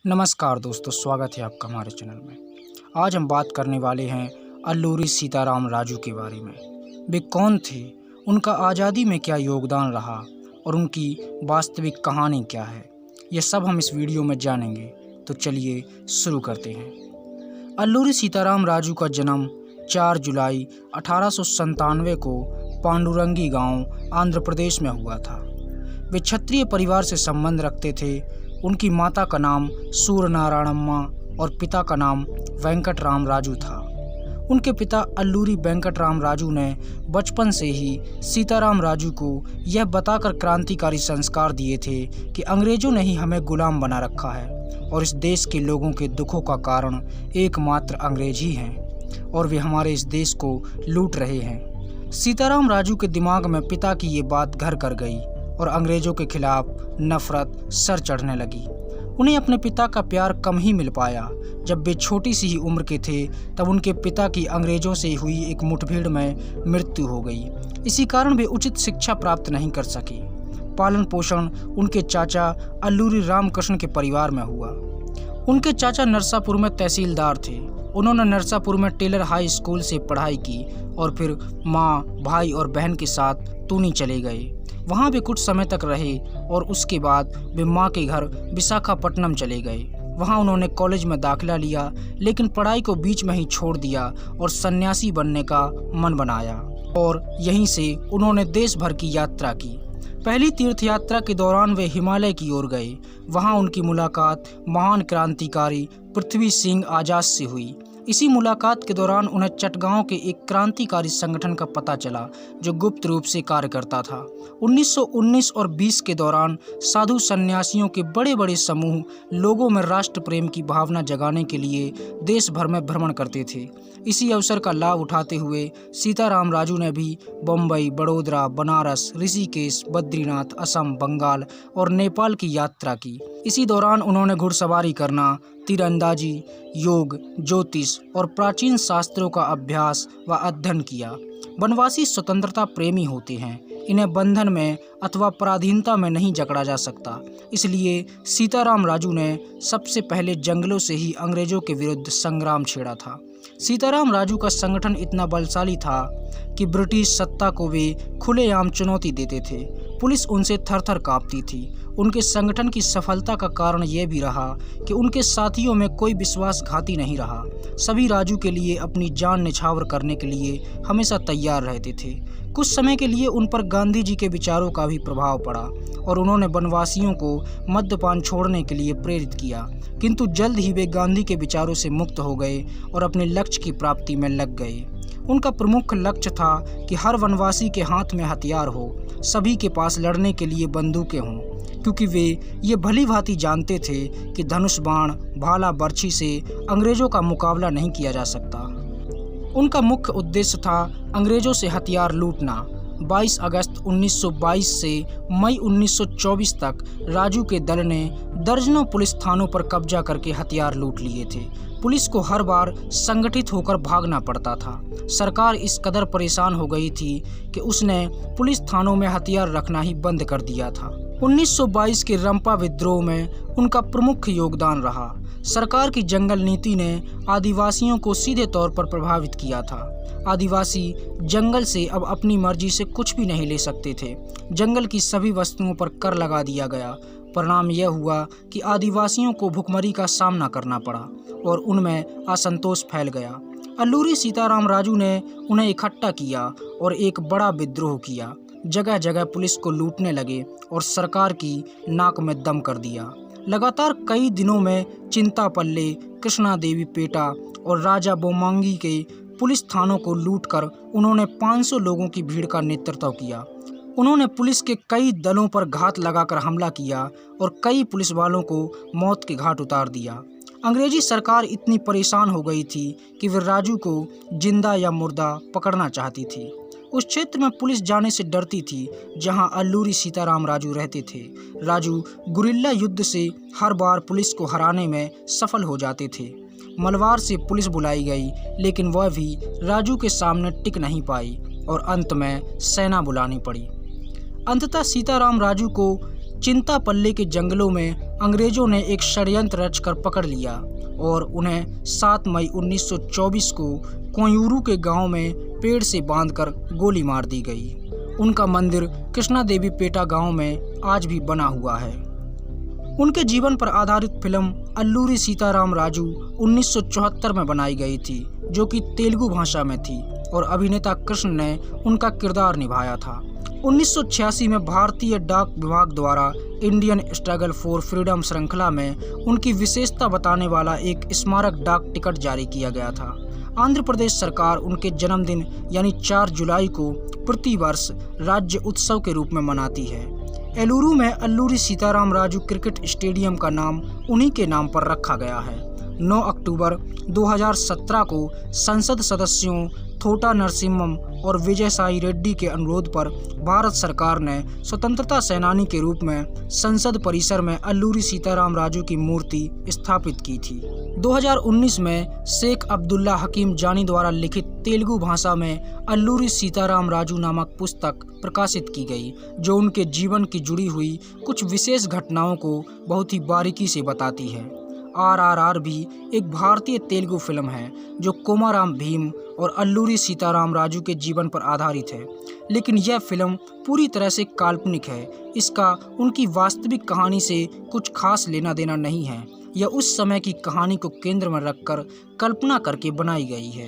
नमस्कार दोस्तों, स्वागत है आपका हमारे चैनल में। आज हम बात करने वाले हैं अल्लूरी सीताराम राजू के बारे में। वे कौन थे, उनका आज़ादी में क्या योगदान रहा और उनकी वास्तविक कहानी क्या है, यह सब हम इस वीडियो में जानेंगे। तो चलिए शुरू करते हैं। अल्लूरी सीताराम राजू का जन्म 4 जुलाई 1897 को पांडुरंगी गांव, आंध्र प्रदेश में हुआ था। वे क्षत्रिय परिवार से संबंध रखते थे। उनकी माता का नाम सूर्यनारायणम्मा और पिता का नाम वेंकटराम राजू था। उनके पिता अल्लूरी वेंकटराम राजू ने बचपन से ही सीताराम राजू को यह बताकर क्रांतिकारी संस्कार दिए थे कि अंग्रेज़ों ने ही हमें गुलाम बना रखा है और इस देश के लोगों के दुखों का कारण एकमात्र अंग्रेज ही हैं और वे हमारे इस देश को लूट रहे हैं। सीताराम राजू के दिमाग में पिता की ये बात घर कर गई और अंग्रेज़ों के खिलाफ नफरत सर चढ़ने लगी। उन्हें अपने पिता का प्यार कम ही मिल पाया। जब वे छोटी सी ही उम्र के थे तब उनके पिता की अंग्रेज़ों से हुई एक मुठभेड़ में मृत्यु हो गई। इसी कारण वे उचित शिक्षा प्राप्त नहीं कर सके। पालन पोषण उनके चाचा अल्लूरी रामकृष्ण के परिवार में हुआ। उनके चाचा नरसापुर में तहसीलदार थे। उन्होंने नरसापुर में टेलर हाई स्कूल से पढ़ाई की और फिर माँ, भाई और बहन के साथ तूनी चले गए। वहाँ वे कुछ समय तक रहे और उसके बाद वे माँ के घर विशाखापट्टनम चले गए। वहाँ उन्होंने कॉलेज में दाखिला लिया, लेकिन पढ़ाई को बीच में ही छोड़ दिया और सन्यासी बनने का मन बनाया और यहीं से उन्होंने देश भर की यात्रा की। पहली तीर्थ यात्रा के दौरान वे हिमालय की ओर गए। वहाँ उनकी मुलाकात महान क्रांतिकारी पृथ्वी सिंह आज़ाद से हुई। इसी मुलाकात के दौरान उन्हें चटगांव के एक क्रांतिकारी संगठन का पता चला जो गुप्त रूप से कार्य करता था। 1919 और 20 के दौरान साधु सन्यासियों के बड़े बड़े समूह लोगों में राष्ट्र प्रेम की भावना जगाने के लिए देश भर में भ्रमण करते थे। इसी अवसर का लाभ उठाते हुए सीताराम राजू ने भी बम्बई, बड़ोदरा, बनारस, ऋषिकेश, बद्रीनाथ, असम, बंगाल और नेपाल की यात्रा की। इसी दौरान उन्होंने घुड़सवारी करना, तीरंदाजी, योग, ज्योतिष और प्राचीन शास्त्रों का अभ्यास व अध्ययन किया। वनवासी स्वतंत्रता प्रेमी होते हैं। इन्हें बंधन में अथवा पराधीनता में नहीं जकड़ा जा सकता। इसलिए सीताराम राजू ने सबसे पहले जंगलों से ही अंग्रेजों के विरुद्ध संग्राम छेड़ा था। सीताराम राजू का संगठन इतना बलशाली था कि ब्रिटिश सत्ता को वे खुलेआम चुनौती देते थे। पुलिस उनसे थर-थर कांपती थी। उनके संगठन की सफलता का कारण यह भी रहा कि उनके साथियों में कोई विश्वासघाती नहीं रहा। सभी राजू के लिए अपनी जान न्यौछावर करने के लिए हमेशा तैयार रहते थे। कुछ समय के लिए उन पर गांधी जी के विचारों का भी प्रभाव पड़ा और उन्होंने वनवासियों को मद्यपान छोड़ने के लिए प्रेरित किया, किंतु जल्द ही वे गांधी के विचारों से मुक्त हो गए और अपने लक्ष्य की प्राप्ति में लग गए। उनका प्रमुख लक्ष्य था कि हर वनवासी के हाथ में हथियार हो, सभी के पास लड़ने के लिए बंदूकें हों, क्योंकि वे ये भली भांति जानते थे कि धनुष बाण, भाला, बर्छी से अंग्रेजों का मुकाबला नहीं किया जा सकता। उनका मुख्य उद्देश्य था अंग्रेजों से हथियार लूटना। 22 अगस्त 1922 से मई 1924 तक राजू के दल ने दर्जनों पुलिस थानों पर कब्जा करके हथियार लूट लिए थे। पुलिस को हर बार संगठित होकर भागना पड़ता था। सरकार इस कदर परेशान हो गई थी कि उसने पुलिस थानों में हथियार रखना ही बंद कर दिया था। 1922 के रंपा विद्रोह में उनका प्रमुख योगदान रहा। सरकार की जंगल नीति ने आदिवासियों को सीधे तौर पर प्रभावित किया था। आदिवासी जंगल से अब अपनी मर्जी से कुछ भी नहीं ले सकते थे। जंगल की सभी वस्तुओं पर कर लगा दिया गया। परिणाम यह हुआ कि आदिवासियों को भुखमरी का सामना करना पड़ा और उनमें असंतोष फैल गया। अल्लूरी सीताराम राजू ने उन्हें इकट्ठा किया और एक बड़ा विद्रोह किया। जगह जगह पुलिस को लूटने लगे और सरकार की नाक में दम कर दिया। लगातार कई दिनों में चिंतापल्ले, कृष्णा देवी पेटा और राजा बोमांगी के पुलिस थानों को लूटकर उन्होंने 500 लोगों की भीड़ का नेतृत्व किया। उन्होंने पुलिस के कई दलों पर घात लगाकर हमला किया और कई पुलिस वालों को मौत के घाट उतार दिया। अंग्रेजी सरकार इतनी परेशान हो गई थी कि वे राजू को जिंदा या मुर्दा पकड़ना चाहती थी। उस क्षेत्र में पुलिस जाने से डरती थी जहां अल्लूरी सीताराम राजू रहते थे। राजू गुरिल्ला युद्ध से हर बार पुलिस को हराने में सफल हो जाते थे। मलवार से पुलिस बुलाई गई, लेकिन वह भी राजू के सामने टिक नहीं पाई और अंत में सेना बुलानी पड़ी। अंततः सीताराम राजू को चिंतापल्ले के जंगलों में अंग्रेजों ने एक षड्यंत्र रचकर पकड़ लिया और उन्हें 7 मई 1924 को कोयूरू के गांव में पेड़ से बांधकर गोली मार दी गई। उनका मंदिर कृष्णा देवी पेटा गांव में आज भी बना हुआ है। उनके जीवन पर आधारित फिल्म अल्लूरी सीताराम राजू 1974 में बनाई गई थी, जो कि तेलुगु भाषा में थी और अभिनेता कृष्ण ने उनका किरदार निभाया था। 1986 में भारतीय डाक विभाग द्वारा इंडियन स्ट्रगल फॉर फ्रीडम श्रृंखला में उनकी विशेषता बताने वाला एक स्मारक डाक टिकट जारी किया गया था। आंध्र प्रदेश सरकार उनके जन्मदिन यानी 4 जुलाई को प्रति वर्ष राज्य उत्सव के रूप में मनाती है। एलुरू में अल्लूरी सीताराम राजू क्रिकेट स्टेडियम का नाम उन्हीं के नाम पर रखा गया है। 9 अक्टूबर 2017 को संसद सदस्यों थोटा नरसिम्हम और विजयसाई रेड्डी के अनुरोध पर भारत सरकार ने स्वतंत्रता सेनानी के रूप में संसद परिसर में अल्लूरी सीताराम राजू की मूर्ति स्थापित की थी। 2019 में शेख अब्दुल्ला हकीम जानी द्वारा लिखित तेलुगु भाषा में अल्लूरी सीताराम राजू नामक पुस्तक प्रकाशित की गई, जो उनके जीवन की जुड़ी हुई कुछ विशेष घटनाओं को बहुत ही बारीकी से बताती है। RRR भी एक भारतीय तेलुगु फिल्म है जो कोमाराम भीम और अल्लूरी सीताराम राजू के जीवन पर आधारित है, लेकिन यह फिल्म पूरी तरह से काल्पनिक है। इसका उनकी वास्तविक कहानी से कुछ खास लेना देना नहीं है। यह उस समय की कहानी को केंद्र में रखकर कल्पना करके बनाई गई है।